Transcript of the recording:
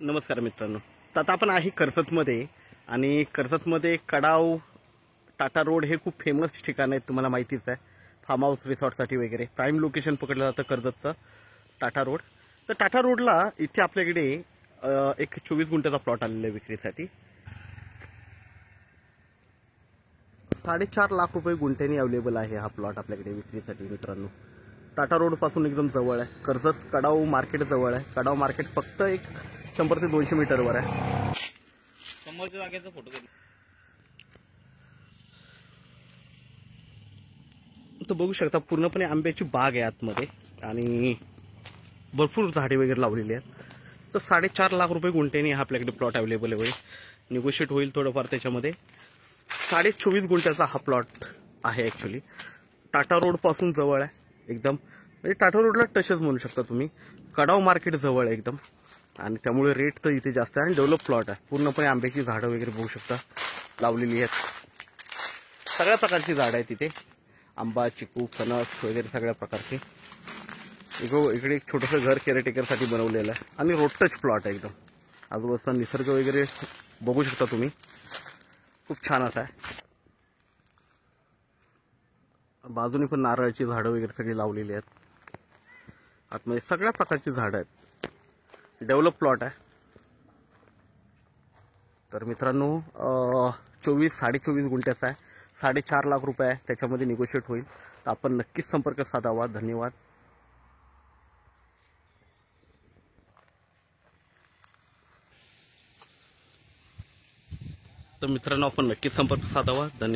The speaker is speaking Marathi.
नमस्कार मित्रांनो. तर आता आपण आहे कर्जतमध्ये आणि कर्जतमध्ये कडाव टाटा रोड हे खूप फेमस ठिकाण आहे, तुम्हाला माहितीच आहे. फार्म हाऊस रिसॉर्टसाठी वगैरे प्राईम लोकेशन पकडलं जातं कर्जतचं टाटा रोड. तर टाटा रोडला इथे आपल्याकडे एक 24 गुंठ्याचा प्लॉट आलेला आहे विक्रीसाठी. 4.5 लाख रुपये गुंठ्यानी अवेलेबल आहे हा प्लॉट आपल्याकडे विक्रीसाठी मित्रांनो. टाटा रोड पासून एकदम जवळ आहे. कर्जत कडाव मार्केट जवळ आहे. कडाव मार्केट फक्त एक 100 ते 200 मीटरवर आहे. समोरच्या जागेचा फोटो घेतला. तर बघू शकता पूर्णपणे आंब्याची बाग आहे आतमध्ये आणि भरपूर झाडे वगैरे लावलेली आहेत. तर 4.5 लाख रुपये गुंठ्याने हा आपल्याकडे प्लॉट अवेलेबल आहे. निगोशिएट होईल थोडंफार त्याच्यामध्ये. 24.5 गुंठ्याचा हा प्लॉट आहे ॲक्च्युली. टाटा रोड पासून जवळ आहे एकदम, म्हणजे टाटा रोडला टचच म्हणू शकता तुम्ही. कडाव मार्केट जवळ आहे एकदम आणि त्यामुळे रेट तर इथे जास्त आहे आणि डेव्हलप प्लॉट आहे. पूर्णपणे आंब्याची झाडं वगैरे बघू शकता लावलेली आहेत. सगळ्या प्रकारची झाडं आहेत तिथे. आंबा, चिकू, फणस वगैरे सगळ्या प्रकारचे. इकडे एक छोटंसं घर केअरटेकरसाठी बनवलेलं आहे आणि रोड टच प्लॉट आहे एकदम. आजूबाजूचा निसर्ग वगैरे बघू शकता तुम्ही, खूप छान असा आहे. बाजूने पण नारळाची झाडं वगैरे सगळी लावलेली आहेत. आतमध्ये सगळ्या प्रकारची झाडं आहेत. डेव्हलप प्लॉट आहे. तर मित्रांनो 24-24.5 गुंठ्याचा आहे. 4.5 लाख रुपये आहे. त्याच्यामध्ये निगोशिएट होईल. तर आपण नक्कीच संपर्क साधावा. धन्यवाद. तर मित्रांनो आपण नक्कीच संपर्क साधावा. धन्यवाद.